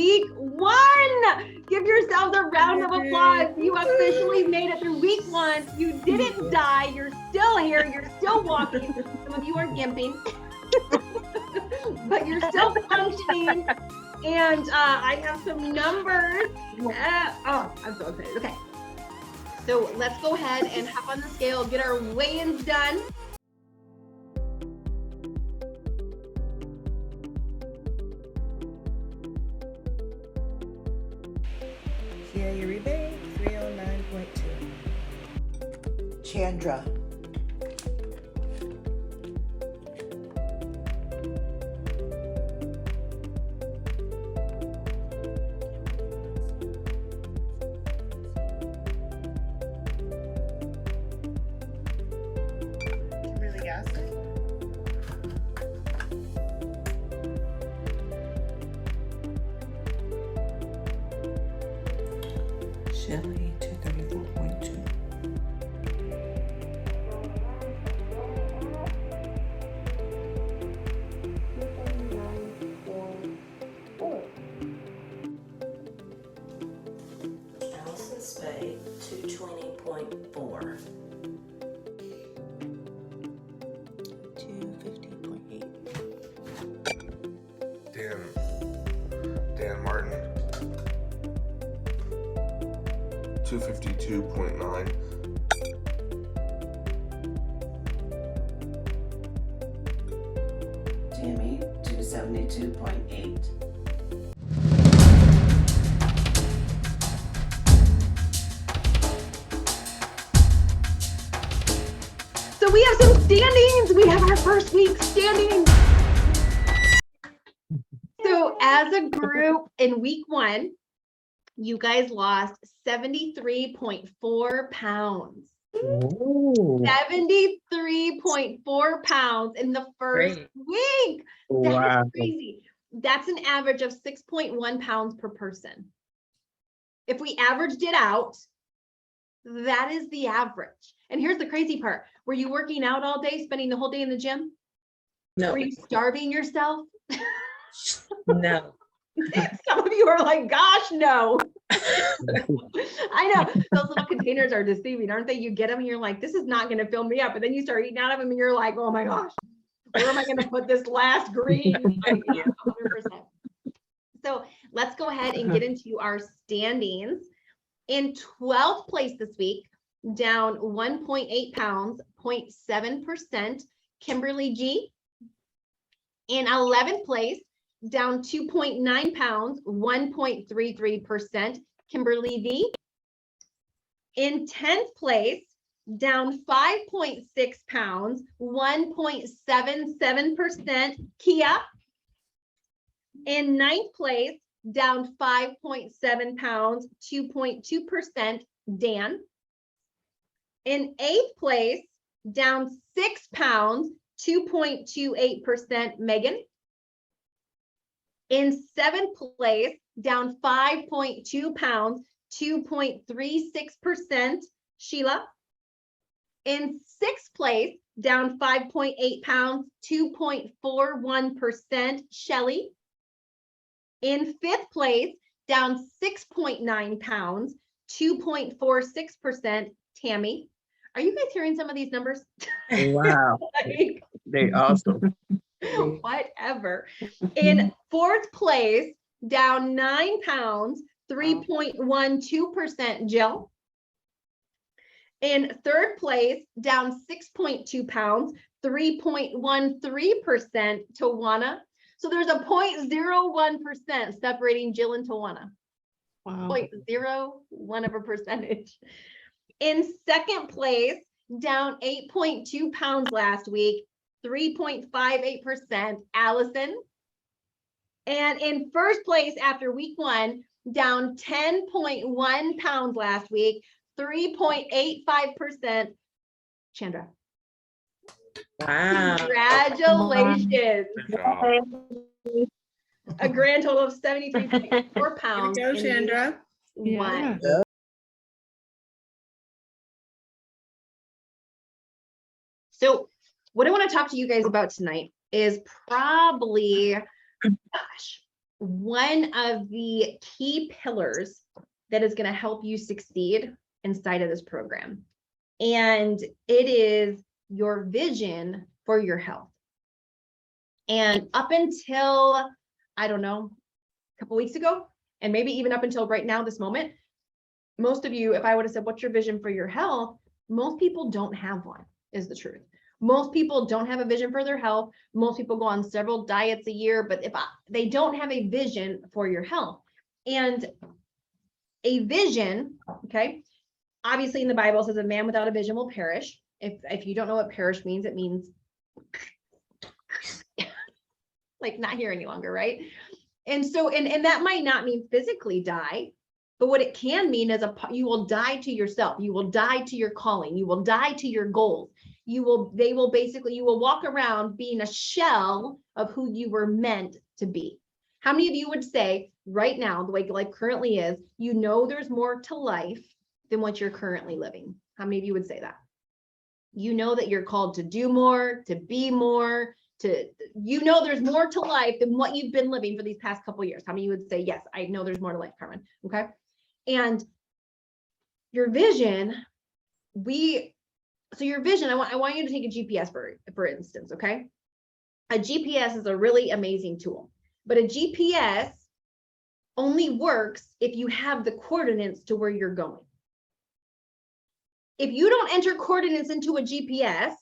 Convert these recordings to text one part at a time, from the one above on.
week 1. Give yourselves a round of applause. You officially made it through week 1. You didn't die. You're still here. You're still walking. Some of you are gimping, but you're still functioning. And I have some numbers. Oh, I'm so excited. Okay. So let's go ahead and hop on the scale, get our weigh-ins done. Kia Uribe, 309.2. Chandra. Kimberly Gaston. Shelley, 234.2. Allison Spade, 220.4. 250.8. Dan Martin, 252.9. Tammy, 272.8. So we have some standings. We have our first week standings. So as a group in week 1, you guys lost 73.4 pounds. 73.4 pounds in the first week. That's crazy. That's an average of 6.1 pounds per person. If we averaged it out, that is the average. And here's the crazy part. Were you working out all day, spending the whole day in the gym? No. Were you starving yourself? No. Some of you are like, gosh, no. I know those little containers are deceiving, aren't they? You get them and you're like, this is not going to fill me up. And then you start eating out of them and you're like, oh my gosh, where am I going to put this last green? 100%. So let's go ahead and get into our standings. In 12th place this week, down 1.8 pounds, 0.7%, Kimberly G. In 11th place, down 2.9 pounds, 1.33%, Kimberly V. In 10th place, down 5.6 pounds, 1.77%, Kia. In 9th place, down 5.7 pounds, 2.2%, Dan. In 8th place, down 6 pounds, 2.28%, Megan. In 7th place, down 5.2 pounds, 2.36%, Sheila. In 6th place, down 5.8 pounds, 2.41%, Shelly. In 5th place, down 6.9 pounds, 2.46%, Tammy. Are you guys hearing some of these numbers? Wow. Like, They're awesome. whatever. In 4th place, down 9 pounds, 3.12%, Jill. In 3rd place, down 6.2 pounds, 3.13%, Tawana. So there's a 0.01% separating Jill and Tawana. Wow. 0.01 of a percentage. In 2nd place, down 8.2 pounds last week, 3.58%, Allison. And in 1st place after week 1, down 10.1 pounds last week, 3.85%, Chandra. Wow. Congratulations. Good job. A grand total of 73.4 pounds. Here we go, in Chandra. week 1. So what I want to talk to you guys about tonight is probably, gosh, one of the key pillars that is going to help you succeed inside of this program. And it is your vision for your health. And up until, I don't know, a couple weeks ago, and maybe even up until right now, this moment, most of you, if I would have said, what's your vision for your health? Most people don't have one, is the truth. Most people don't have a vision for their health. Most people go on several diets a year, but they don't have a vision for your health. And a vision, okay, obviously in the Bible it says a man without a vision will perish. If you don't know what perish means, it means like not here any longer, right? And so, and that might not mean physically die, but what it can mean is you will die to yourself. You will die to your calling. You will die to your goals. You will walk around being a shell of who you were meant to be. How many of you would say right now, the way life currently is, you know there's more to life than what you're currently living? How many of you would say that? You know that you're called to do more, to be more, there's more to life than what you've been living for these past couple of years. How many of you would say, yes, I know there's more to life, Carmen? Okay. And your vision, your vision, I want you to take a GPS for instance, okay? A GPS is a really amazing tool, but a GPS only works if you have the coordinates to where you're going. If you don't enter coordinates into a GPS,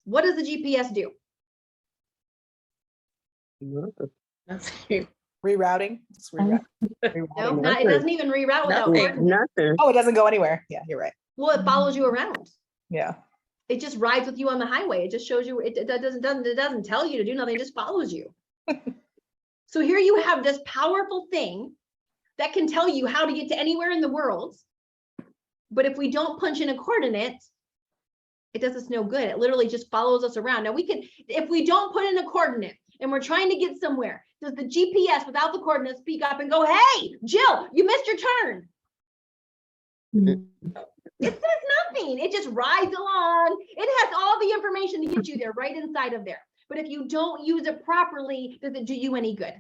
what does the GPS do? Nothing. Rerouting. It's rerouting. No, it doesn't even reroute without coordinates. Nothing. Oh, it doesn't go anywhere. Yeah, you're right. Well, it follows you around. Yeah. It just rides with you on the highway. It just shows you, it doesn't tell you to do nothing, it just follows you. So here you have this powerful thing that can tell you how to get to anywhere in the world. But if we don't punch in a coordinate, it does us no good. It literally just follows us around. Now if we don't put in a coordinate and we're trying to get somewhere, does the GPS without the coordinates speak up and go, hey, Jill, you missed your turn? It says nothing. It just rides along. It has all the information to get you there right inside of there. But if you don't use it properly, does it do you any good?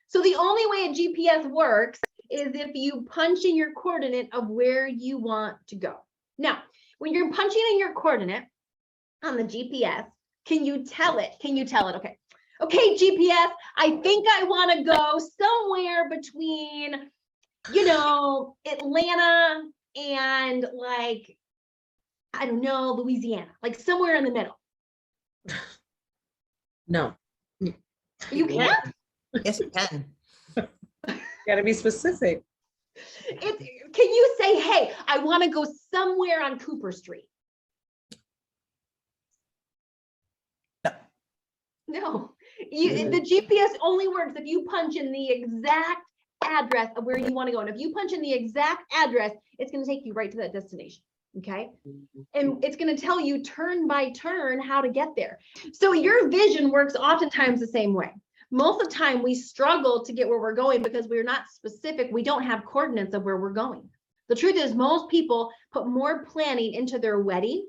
So the only way a GPS works is if you punch in your coordinate of where you want to go. Now, when you're punching in your coordinate on the GPS, can you tell it? Okay, GPS, I think I want to go somewhere between, Atlanta and like, I don't know, Louisiana, like somewhere in the middle. No. You can't? Yes, you can. Got to be specific. Can you say, hey, I want to go somewhere on Cooper Street? No. The GPS only works if you punch in the exact address of where you want to go. And if you punch in the exact address, it's going to take you right to that destination. Okay. And it's going to tell you turn by turn how to get there. So your vision works oftentimes the same way. Most of the time we struggle to get where we're going because we're not specific. We don't have coordinates of where we're going. The truth is most people put more planning into their wedding,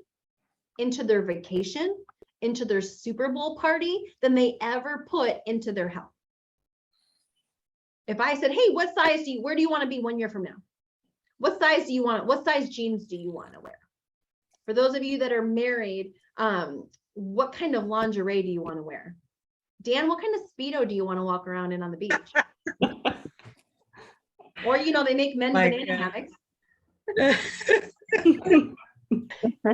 into their vacation, into their Super Bowl party than they ever put into their health. If I said, hey, where do you want to be 1 year from now? What size jeans do you want to wear? For those of you that are married, what kind of lingerie do you want to wear? Dan, what kind of Speedo do you want to walk around in on the beach? Or, they make men's banana hammocks.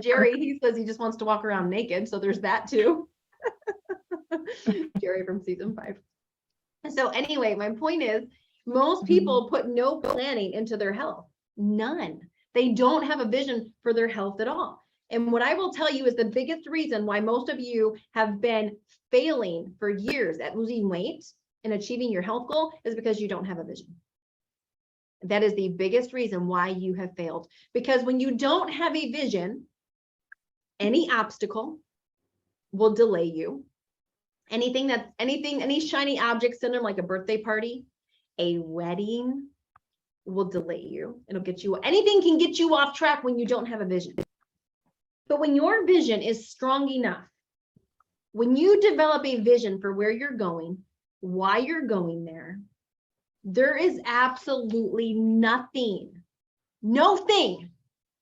Jerry, he says he just wants to walk around naked. So there's that too. Jerry from season 5. So anyway, my point is most people put no planning into their health. None. They don't have a vision for their health at all. And what I will tell you is the biggest reason why most of you have been failing for years at losing weight and achieving your health goal is because you don't have a vision. That is the biggest reason why you have failed. Because when you don't have a vision, any obstacle will delay you. Any shiny object syndrome, like a birthday party, a wedding, will delay you. Anything can get you off track when you don't have a vision. But when your vision is strong enough, when you develop a vision for where you're going, why you're going there. There is absolutely nothing, no thing,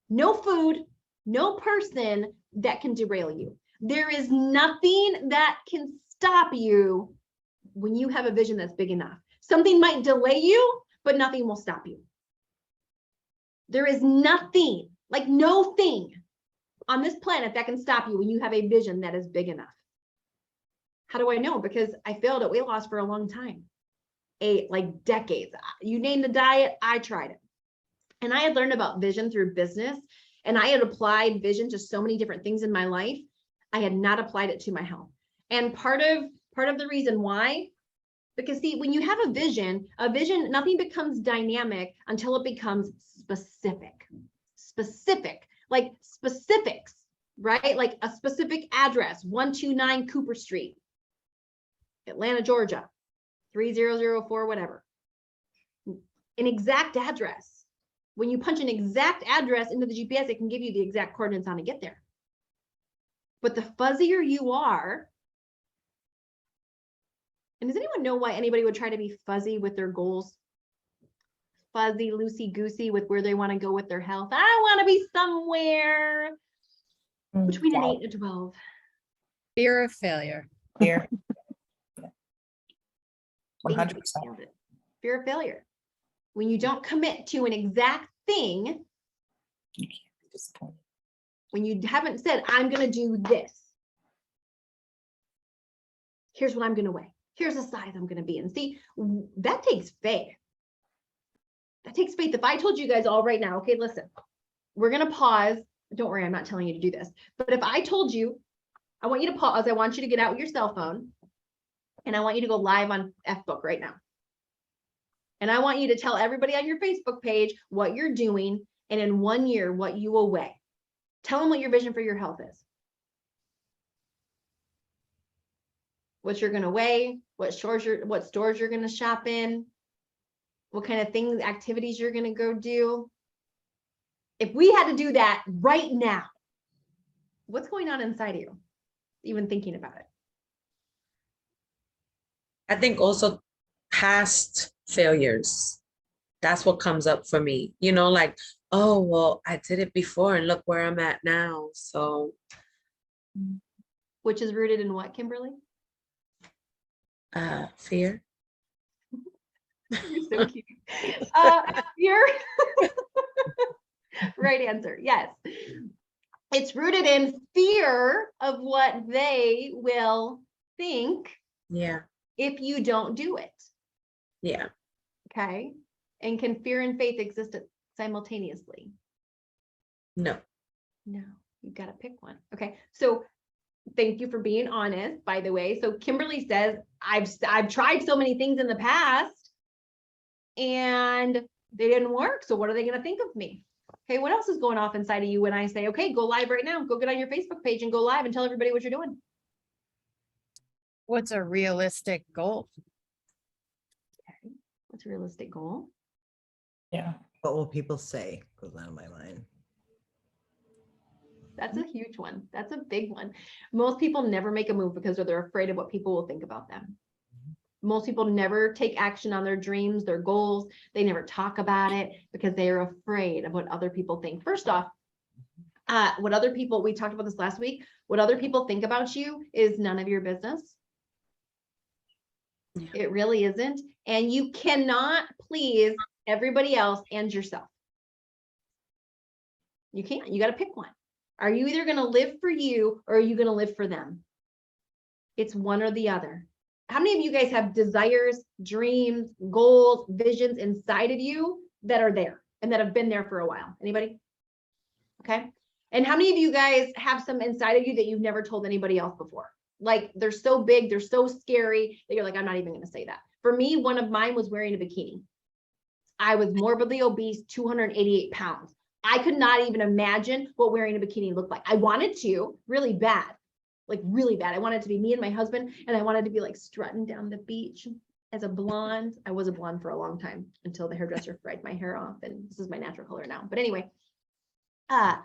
no food, no person that can derail you. There is nothing that can stop you when you have a vision that's big enough. Something might delay you, but nothing will stop you. There is nothing, like no thing on this planet that can stop you when you have a vision that is big enough. How do I know? Because I failed at weight loss for a long time, like decades. You name the diet, I tried it. And I had learned about vision through business, and I had applied vision to so many different things in my life. I had not applied it to my health. And part of the reason why, because see, when you have a vision, nothing becomes dynamic until it becomes specific, like specifics, right? Like a specific address, 129 Cooper Street, Atlanta, Georgia, 3004, whatever. An exact address. When you punch an exact address into the GPS, it can give you the exact coordinates on to get there. But the fuzzier you are, and does anyone know why anybody would try to be fuzzy with their goals? Fuzzy, loosey-goosey with where they want to go with their health. I want to be somewhere between an 8 and a 12. Fear of failure. Here. Bingo, 100%. nailed it. Fear of failure. When you don't commit to an exact thing, You can't be disappointed. when you haven't said, I'm going to do this. Here's what I'm going to weigh. Here's the size I'm going to be in. See, that takes faith. That takes faith. If I told you guys all right now, okay, listen, we're going to pause. Don't worry, I'm not telling you to do this. But if I told you, I want you to pause. I want you to get out your cell phone. And I want you to go live on Fbook right now. And I want you to tell everybody on your Facebook page what you're doing. And in 1 year, what you will weigh. Tell them what your vision for your health is. What you're going to weigh, what stores you're going to shop in, what kind of things, activities you're going to go do. If we had to do that right now, what's going on inside of you? Even thinking about it. I think also past failures. That's what comes up for me. You know, like, oh, well, I did it before and look where I'm at now. So. Which is rooted in what, Kimberly? Fear. You're so cute. Fear. Right answer. Yes. It's rooted in fear of what they will think Yeah. if you don't do it. Yeah. Okay. And can fear and faith exist simultaneously? No. No, you've got to pick one. Okay. So thank you for being honest, by the way. So Kimberly says, I've tried so many things in the past and they didn't work. So what are they going to think of me? Okay. What else is going off inside of you when I say, okay, go live right now, go get on your Facebook page and go live and tell everybody what you're doing? What's a realistic goal? Okay. What's a realistic goal? Yeah. What will people say? Goes out of my mind. That's a huge one. That's a big one. Most people never make a move because they're afraid of what people will think about them. Most people never take action on their dreams, their goals. They never talk about it because they are afraid of what other people think. First off, what other people, we talked about this last week, what other people think about you is none of your business. Yeah. It really isn't. And you cannot please everybody else and yourself. You can't. You got to pick one. Are you either going to live for you or are you going to live for them? It's one or the other. How many of you guys have desires, dreams, goals, visions inside of you that are there and that have been there for a while? Anybody? Okay. And how many of you guys have some inside of you that you've never told anybody else before? Like they're so big, they're so scary that you're like, I'm not even going to say that. For me, one of mine was wearing a bikini. I was morbidly obese, 288 pounds. I could not even imagine what wearing a bikini looked like. I wanted to really bad, like really bad. I wanted to be me and my husband, and I wanted to be like strutting down the beach as a blonde. I was a blonde for a long time until the hairdresser fried my hair off, and this is my natural color now. But anyway, that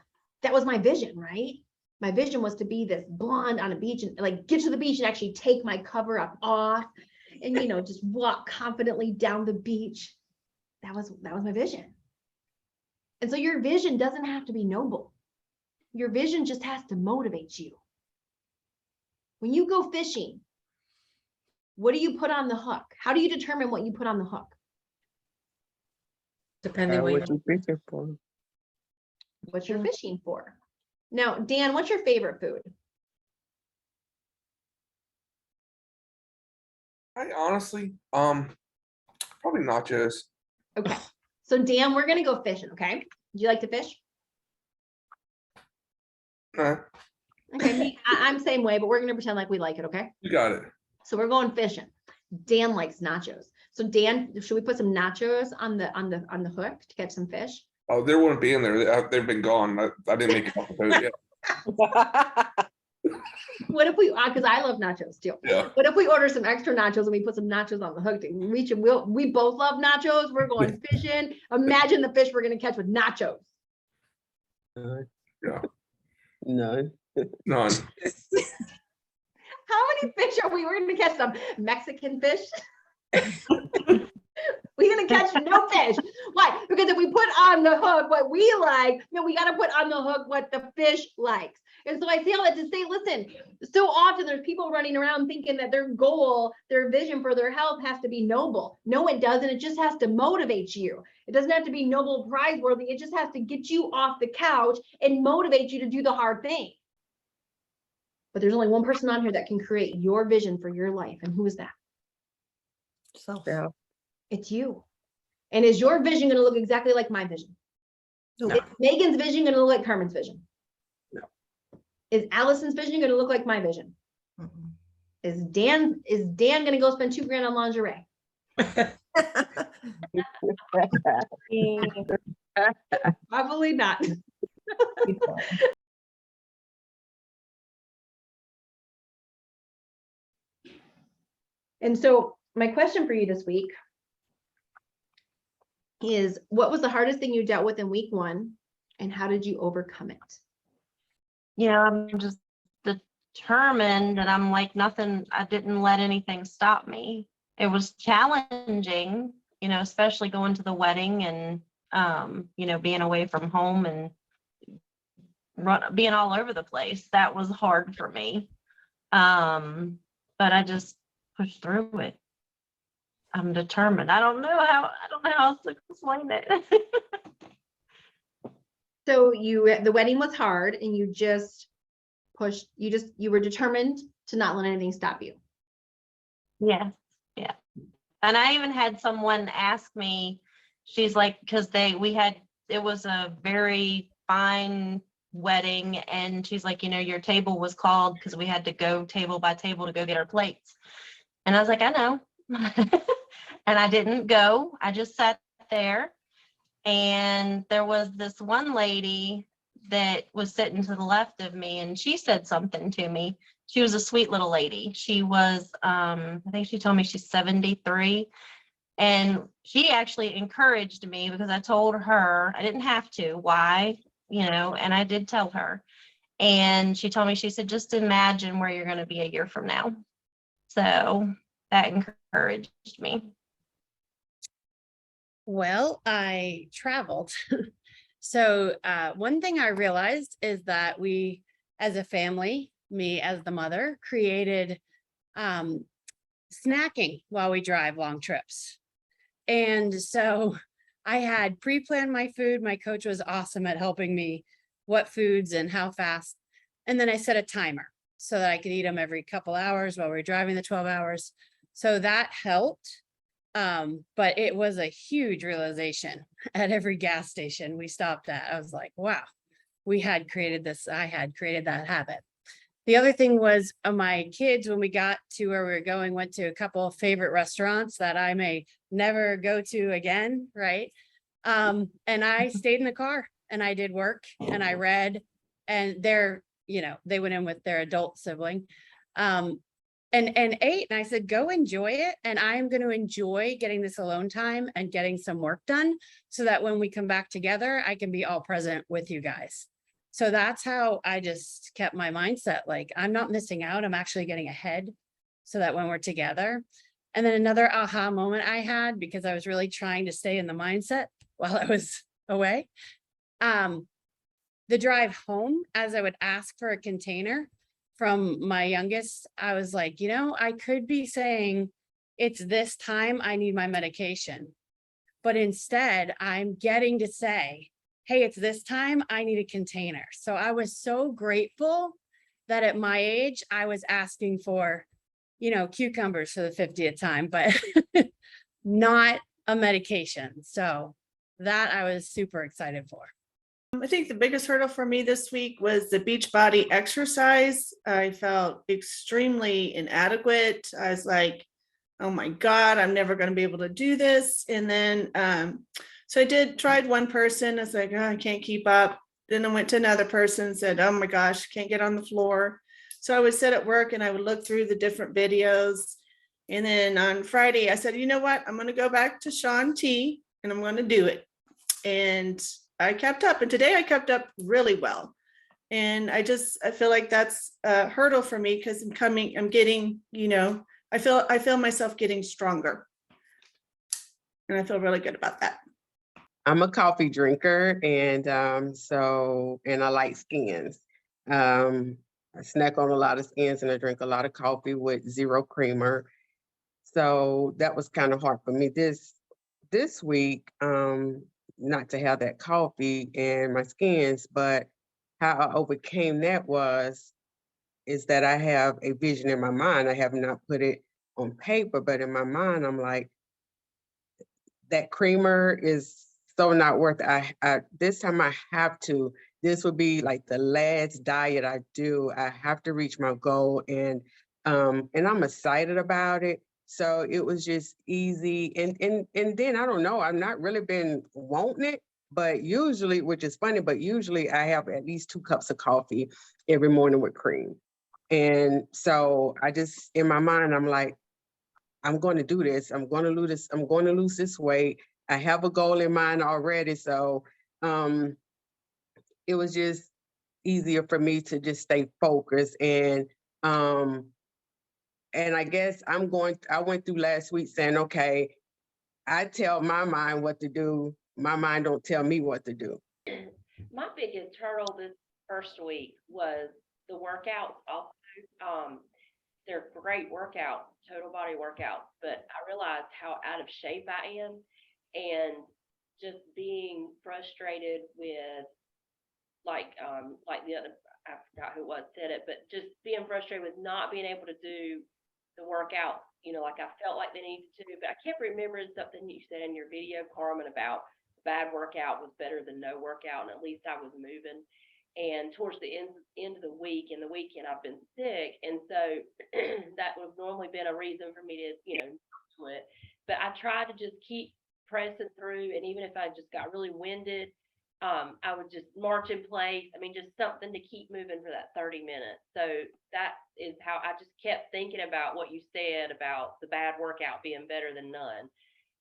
was my vision, right? My vision was to be this blonde on a beach and like get to the beach and actually take my cover up off and, just walk confidently down the beach. That was my vision. And so your vision doesn't have to be noble. Your vision just has to motivate you. When you go fishing, what do you put on the hook? How do you determine what you put on the hook? Depending what What you fishing for? What you're fishing for. Now, Dan, what's your favorite food? I honestly, probably nachos. Okay. So Dan, we're gonna go fishing, okay? Do you like to fish? Okay, I'm same way, but we're gonna pretend like we like it, okay? You got it. So we're going fishing. Dan likes nachos. So Dan, should we put some nachos on the hook to catch some fish? Oh, there wouldn't be in there. They've been gone. I didn't make it off the boat yet. What if we, because I love nachos too. Yeah. What if we order some extra nachos and we put some nachos on the hook to reach them? We both love nachos. We're going fishing. Imagine the fish we're gonna catch with nachos. Yeah. None. None. How many fish are we? We're gonna catch some Mexican fish. We're gonna catch no fish. Why? Because if we put on the hook what we like, then we gotta put on the hook what the fish likes. And so I say all that to say, listen, so often there's people running around thinking that their goal, their vision for their health has to be noble. No, it doesn't. It just has to motivate you. It doesn't have to be Nobel Prize worthy. It just has to get you off the couch and motivate you to do the hard thing. But there's only one person on here that can create your vision for your life. And who is that? Self. Yeah. It's you. And is your vision going to look exactly like my vision? No. Is Megan's vision going to look like Carmen's vision? No. Is Allison's vision going to look like my vision? Mm-mm. Is Dan going to go spend $2,000 on lingerie? Probably not. And so my question for you this week is, what was the hardest thing you dealt with in week 1 and how did you overcome it? Yeah, I'm just determined, and I'm like nothing, I didn't let anything stop me. It was challenging, especially going to the wedding and, being away from home and being all over the place. That was hard for me. But I just pushed through it. I'm determined. I don't know how else to explain it. So the wedding was hard and you just pushed, you were determined to not let anything stop you. Yeah. And I even had someone ask me, she's like, because it was a very fine wedding, and she's like, your table was called because we had to go table by table to go get our plates. And I was like, I know. And I didn't go. I just sat there. And there was this one lady that was sitting to the left of me, and she said something to me. She was a sweet little lady. She was, I think she told me she's 73. And she actually encouraged me because I told her I didn't have to. Why? And I did tell her. And she told me, she said, just imagine where you're going to be a year from now. So that encouraged me. Well, I traveled. So one thing I realized is that we, as a family, me as the mother, created snacking while we drive long trips. And so I had pre-planned my food. My coach was awesome at helping me what foods and how fast. And then I set a timer so that I could eat them every couple hours while we were driving the 12 hours. So that helped. But it was a huge realization at every gas station we stopped at. I was like, wow, I had created that habit. The other thing was my kids, when we got to where we were going, went to a couple of favorite restaurants that I may never go to again. Right. And I stayed in the car and I did work and I read, and they went in with their adult sibling. And ate, and I said, go enjoy it. And I'm going to enjoy getting this alone time and getting some work done so that when we come back together, I can be all present with you guys. So that's how I just kept my mindset. Like, I'm not missing out. I'm actually getting ahead so that when we're together. And then another aha moment I had, because I was really trying to stay in the mindset while I was away. The drive home, as I would ask for a container from my youngest, I was like, you know, I could be saying, it's this time I need my medication. But instead, I'm getting to say, hey, it's this time I need a container. So I was so grateful that at my age, I was asking for, you know, cucumbers for the 50th time, but not a medication. So that I was super excited for. I think the biggest hurdle for me this week was the Beachbody exercise. I felt extremely inadequate. I was like, oh my God, I'm never going to be able to do this. And then, so I tried one person. I was like, oh, I can't keep up. Then I went to another person and said, oh my gosh, can't get on the floor. So I would sit at work and I would look through the different videos. And then on Friday, I said, you know what? I'm going to go back to Shaun T and I'm going to do it. And I kept up, and today I kept up really well. And I feel like that's a hurdle for me because I'm getting, you know, I feel myself getting stronger. And I feel really good about that. I'm a coffee drinker, and and I like skins. I snack on a lot of skins and I drink a lot of coffee with zero creamer. So that was kind of hard for me this week. Not to have that coffee and my skins, but how I overcame that is that I have a vision in my mind. I have not put it on paper, but in my mind, I'm like, that creamer is so not worth it. This time I have to, this would be like the last diet I do. I have to reach my goal, and I'm excited about it. So it was just easy. And then I don't know, I've not really been wanting it, but usually, which is funny, but usually I have at least 2 cups of coffee every morning with cream. And so I just, in my mind, I'm like, I'm going to do this. I'm going to lose this. I'm going to lose this weight. I have a goal in mind already. So it was just easier for me to just stay focused. And I guess I went through last week saying, okay, I tell my mind what to do. My mind don't tell me what to do. My biggest hurdle this first week was the workouts. Also, they're great workouts, total body workouts, but I realized how out of shape I am, and just being frustrated with like the other, I forgot who it was said it, but just being frustrated with not being able to do the workout, you know, like I felt like they needed to, but I kept remembering something you said in your video, Carmen, about bad workout was better than no workout, and at least I was moving. And towards the end of the week and the weekend, I've been sick, and so that would have normally been a reason for me to, you know, do it. But I tried to just keep pressing through, and even if I just got really winded, I would just march in place. I mean, just something to keep moving for that 30 minutes. So that is how I just kept thinking about what you said about the bad workout being better than none.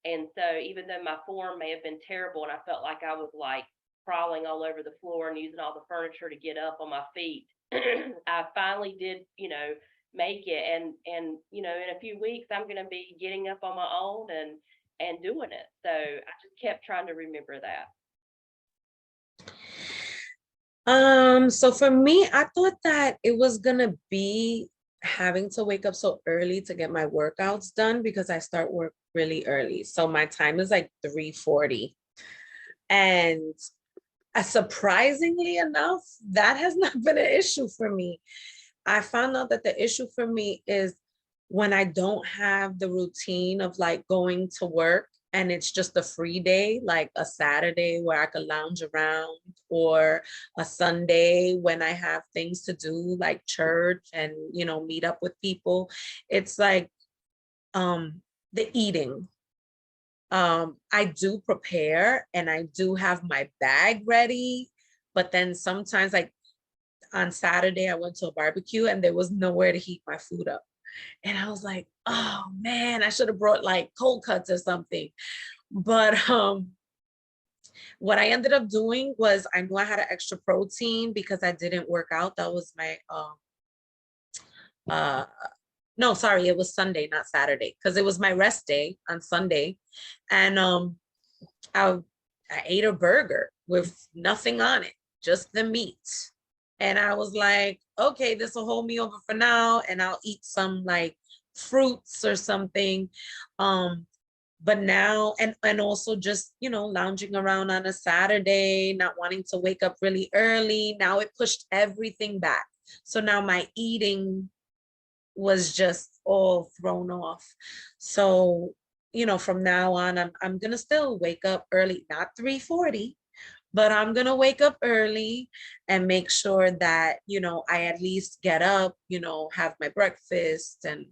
And so even though my form may have been terrible and I felt like I was like crawling all over the floor and using all the furniture to get up on my feet, I finally did, you know, make it. And, you know, in a few weeks, I'm going to be getting up on my own and doing it. So I just kept trying to remember that. So for me, I thought that it was gonna be having to wake up so early to get my workouts done because I start work really early. So my time is like 3:40. And surprisingly enough, that has not been an issue for me. I found out that the issue for me is when I don't have the routine of like going to work and it's just a free day, like a Saturday where I could lounge around, or a Sunday when I have things to do like church and, you know, meet up with people. It's like the eating. I do prepare and I do have my bag ready, but then sometimes, like on Saturday, I went to a barbecue and there was nowhere to heat my food up. And I was like, oh man, I should have brought like cold cuts or something. But what I ended up doing was, I knew I had an extra protein because I didn't work out. That was my No, sorry, it was Sunday, not Saturday, because it was my rest day on Sunday. And I ate a burger with nothing on it, just the meat. And I was like, okay, this will hold me over for now, and I'll eat some like fruits or something. But now, and also just, you know, lounging around on a Saturday, not wanting to wake up really early. Now it pushed everything back. So now my eating was just all thrown off. So, you know, from now on, I'm gonna still wake up early, not 3:40, but I'm gonna wake up early and make sure that, you know, I at least get up, you know, have my breakfast and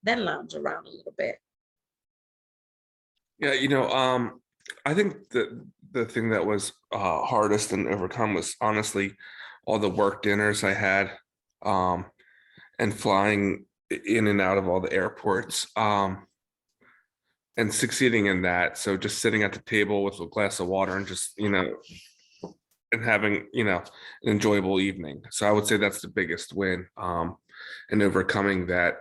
then lounge around a little bit. Yeah, I think the thing that was hardest and overcome was honestly all the work dinners I had, and flying in and out of all the airports, and succeeding in that. So just sitting at the table with a glass of water and just, and having, an enjoyable evening. So I would say that's the biggest win, and overcoming that.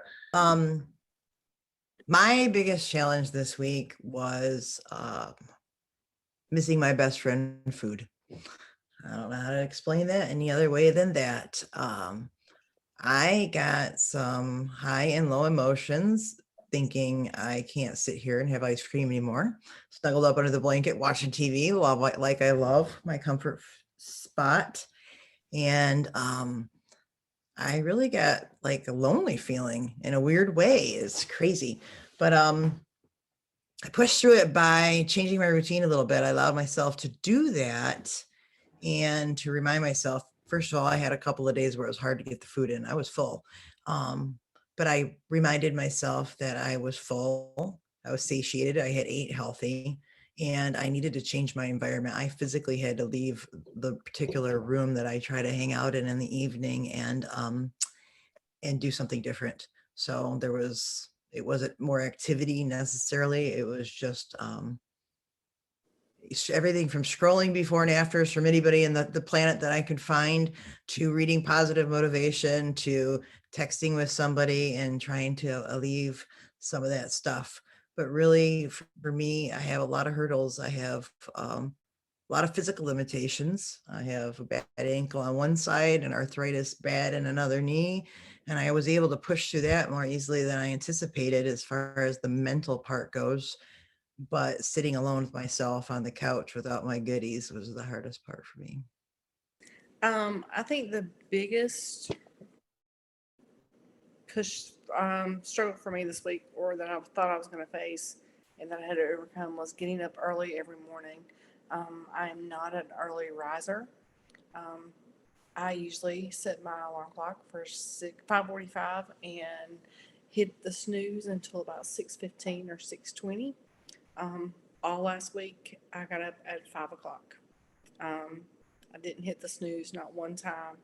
My biggest challenge this week was missing my best friend food. I don't know how to explain that any other way than that. I got some high and low emotions thinking I can't sit here and have ice cream anymore. Snuggled up under the blanket watching TV while like I love my comfort spot. And I really got like a lonely feeling in a weird way. It's crazy. But I pushed through it by changing my routine a little bit. I allowed myself to do that and to remind myself, first of all, I had a couple of days where it was hard to get the food in. I was full. But I reminded myself that I was full. I was satiated. I had ate healthy. And I needed to change my environment. I physically had to leave the particular room that I try to hang out in the evening and do something different. So it wasn't more activity necessarily. It was just everything from scrolling before and afters from anybody in the planet that I could find, to reading positive motivation, to texting with somebody and trying to alleviate some of that stuff. But really, for me, I have a lot of hurdles. I have a lot of physical limitations. I have a bad ankle on one side and arthritis bad in another knee. And I was able to push through that more easily than I anticipated as far as the mental part goes. But sitting alone with myself on the couch without my goodies was the hardest part for me. I think the biggest struggle for me this week, or that I thought I was going to face and that I had to overcome, was getting up early every morning. I am not an early riser. I usually set my alarm clock for 5:45 and hit the snooze until about 6:15 or 6:20. All last week I got up at 5 o'clock. I didn't hit the snooze not one time.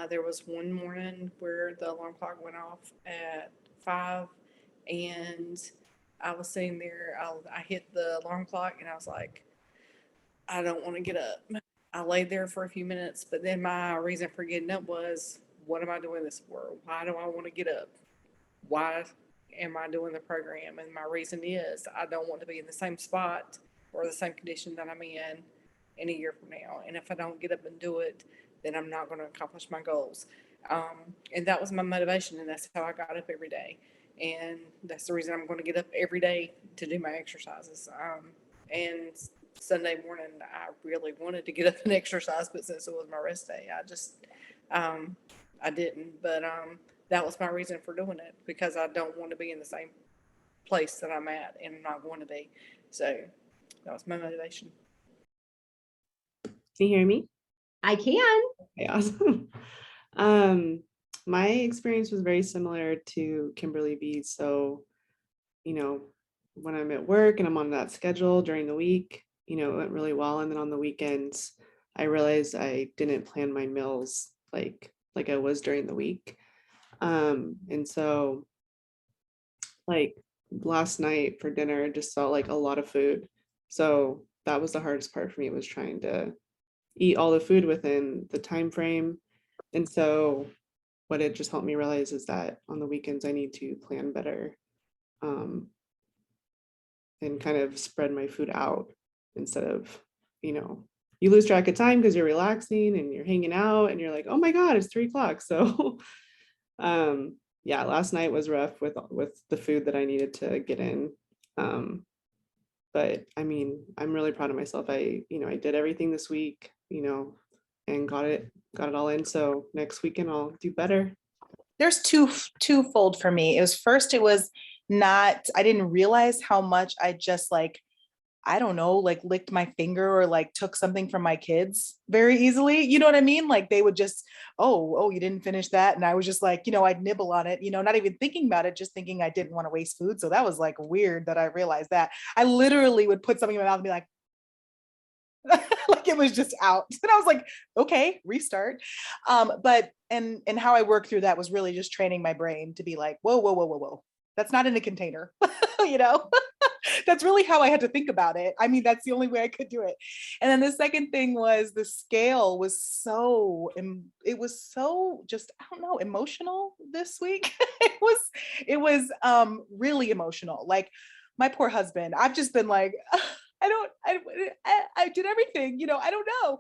There was one morning where the alarm clock went off at 5 and I was sitting there. I hit the alarm clock and I was like, I don't want to get up. I laid there for a few minutes, but then my reason for getting up was, what am I doing this for? Why do I want to get up? Why am I doing the program? And my reason is, I don't want to be in the same spot or the same condition that I'm in a year from now. And if I don't get up and do it, then I'm not going to accomplish my goals. And that was my motivation, and that's how I got up every day. And that's the reason I'm going to get up every day to do my exercises. And Sunday morning, I really wanted to get up and exercise, but since it was my rest day, I didn't. But that was my reason for doing it, because I don't want to be in the same place that I'm at, and I'm not going to be. So that was my motivation. Can you hear me? I can. Okay, awesome. My experience was very similar to Kimberly B's. So, when I'm at work and I'm on that schedule during the week, it went really well. And then on the weekends, I realized I didn't plan my meals like I was during the week. And so like last night for dinner, I just felt like a lot of food. So that was the hardest part for me, was trying to eat all the food within the time frame. And so what it just helped me realize is that on the weekends I need to plan better, and kind of spread my food out instead of, you lose track of time because you're relaxing and you're hanging out and you're like, oh my God, it's 3 o'clock. So yeah, last night was rough with the food that I needed to get in. But I mean, I'm really proud of myself. I did everything this week, and got it all in. So next weekend I'll do better. There's twofold for me. It was not, I didn't realize how much I just I don't know, licked my finger or took something from my kids very easily. You know what I mean? They would just, oh, you didn't finish that. And I was just I'd nibble on it, not even thinking about it, just thinking I didn't want to waste food. So that was weird that I realized that. I literally would put something in my mouth and be like it was just out. And I was like, okay, restart. But how I worked through that was really just training my brain to be like, whoa. That's not in a container, That's really how I had to think about it. I mean, that's the only way I could do it. And then the second thing was the scale was just, I don't know, emotional this week. It was really emotional. My poor husband, I've just been I did everything, I don't know.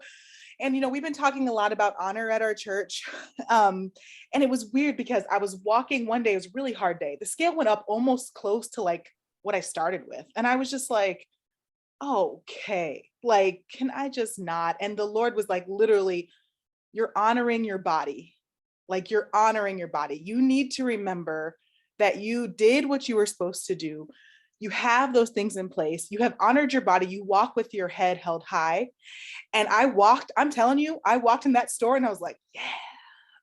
And, we've been talking a lot about honor at our church. And it was weird because I was walking one day, it was a really hard day. The scale went up almost close to what I started with. And I was just okay, can I just not? And the Lord was literally, you're honoring your body. You're honoring your body. You need to remember that you did what you were supposed to do. You have those things in place. You have honored your body. You walk with your head held high. And I'm telling you, I walked in that store and I was like, yeah,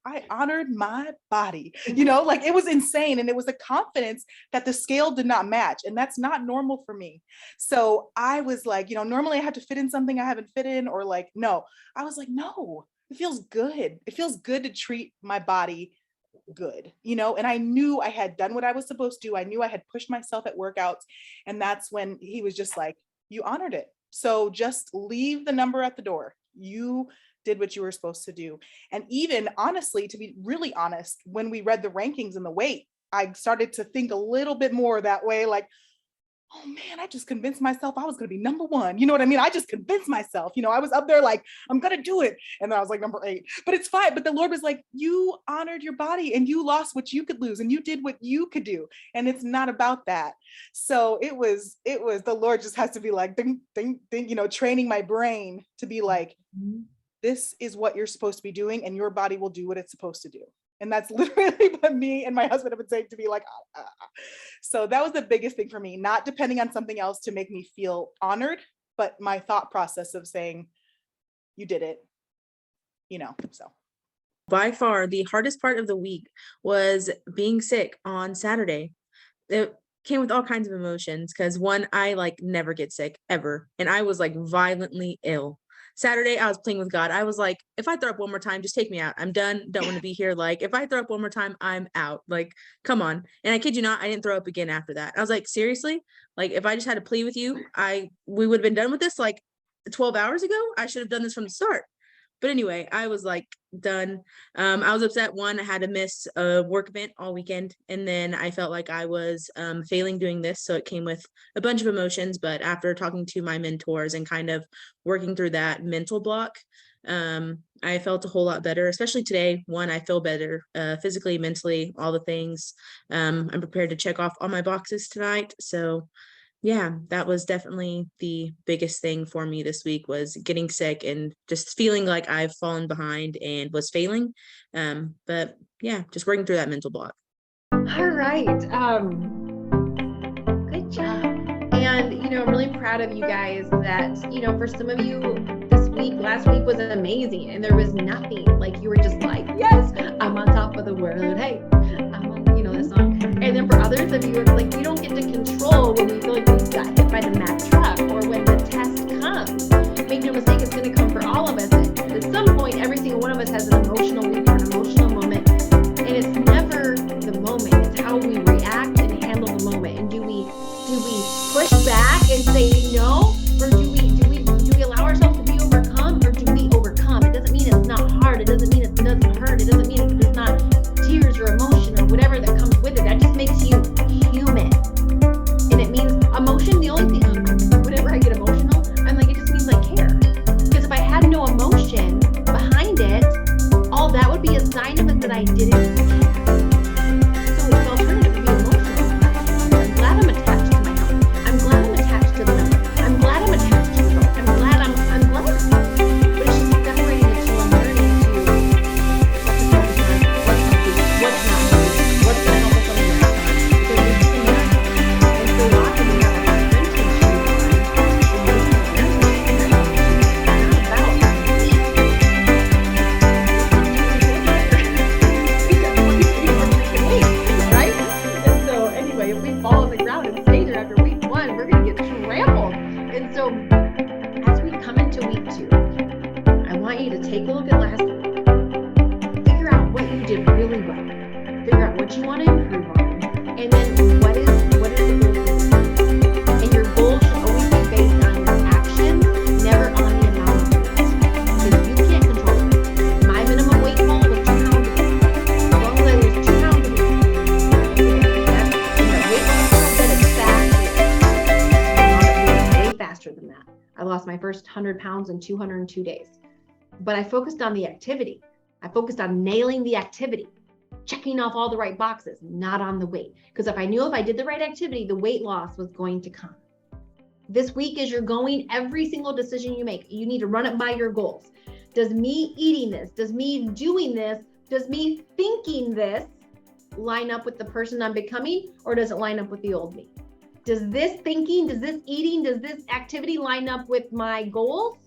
I honored my body, it was insane. And it was a confidence that the scale did not match. And that's not normal for me. So I was normally I have to fit in something I haven't fit in, or no, I was no, it feels good. It feels good to treat my body good, and I knew I had done what I was supposed to do. I knew I had pushed myself at workouts. And that's when he was just you honored it. So just leave the number at the door. You did what you were supposed to do. And even honestly, to be really honest, when we read the rankings and the weight, I started to think a little bit more that way, oh man, I just convinced myself I was going to be number 1. You know what I mean? I just convinced myself, I was up there I'm going to do it. And then I was number 8, but it's fine. But the Lord was you honored your body and you lost what you could lose and you did what you could do. And it's not about that. So it was, the Lord just has to be ding, ding, ding, training my brain to be this is what you're supposed to be doing and your body will do what it's supposed to do. And that's literally what me and my husband have been saying to me So that was the biggest thing for me, not depending on something else to make me feel honored, but my thought process of saying, you did it, so. By far, the hardest part of the week was being sick on Saturday. It came with all kinds of emotions because one, I never get sick ever. And I was violently ill. Saturday, I was playing with God. I was like, if I throw up one more time, just take me out. I'm done. Don't want to be here. If I throw up one more time, I'm out. Come on. And I kid you not, I didn't throw up again after that. I was like, seriously? If I just had to plead with you, we would have been done with this 12 hours ago. I should have done this from the start. But anyway, I was done. I was upset. One, I had to miss a work event all weekend. And then I felt like I was failing doing this. So it came with a bunch of emotions. But after talking to my mentors and kind of working through that mental block, I felt a whole lot better, especially today. One, I feel better physically, mentally, all the things. I'm prepared to check off all my boxes tonight. So yeah, that was definitely the biggest thing for me this week, was getting sick and just feeling like I've fallen behind and was failing. But yeah, just working through that mental block. All right. Good job. And, I'm really proud of you guys that, for some of you last week was amazing and there was nothing, you were just yes, I'm on top of the world. Hey, I'm on, this song. And then for others of you, it's we don't get to control when we feel like we got hit by the Mack truck or when the test comes. Make no mistake, it's going to come for all of us. At some point, every single one of us has an emotional week or an emotional moment. And it's never the moment, it's how we react and handle the moment. And do we push back and say no? Or do we allow ourselves to be overcome? Or do we overcome? It doesn't mean it's not hard. It doesn't mean it doesn't hurt. It doesn't mean it's not So as we come into week 2, I want you to take a look at last week, figure out what you did really well, figure out what you want to improve on, and then what is the goal for this week? And your goal should always be based on your action, never on the amount of weight. Because you can't control it. My minimum weight goal was 2 pounds a week. As long as I lose 2 pounds a week, that's in the weight loss that is fast. Way faster than that. I lost my first 100 pounds in 202 days. But I focused on the activity. I focused on nailing the activity, checking off all the right boxes, not on the weight. Because if I knew if I did the right activity, the weight loss was going to come. This week, as you're going, every single decision you make, you need to run it by your goals. Does me eating this, does me doing this, does me thinking this line up with the person I'm becoming, or does it line up with the old me? Does this thinking, does this eating, does this activity line up with my goals,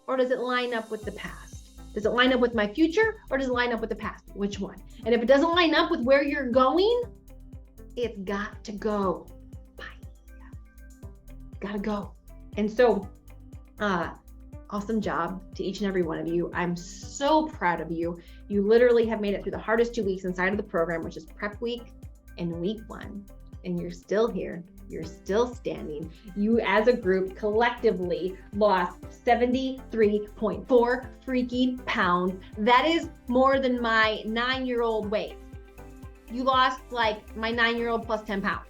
or does it line up with the past? Does it line up with my future, or does it line up with the past? Which one? And if it doesn't line up with where you're going, it's got to go. Bye. It's got to go. And so, awesome job to each and every one of you. I'm so proud of you. You literally have made it through the hardest 2 weeks inside of the program, which is prep week and week 1. And you're still here. You're still standing. You as a group collectively lost 73.4 freaking pounds. That is more than my 9-year-old weighs. You lost like my 9-year-old plus 10 pounds.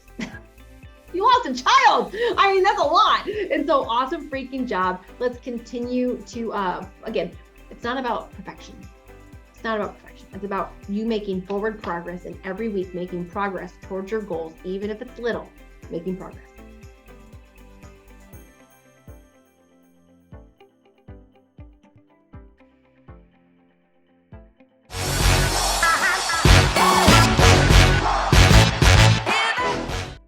You lost a child. I mean, that's a lot. And so awesome freaking job. Let's continue to, again, it's not about perfection. It's not about perfection. It's about you making forward progress and every week making progress towards your goals, even if it's little, making progress.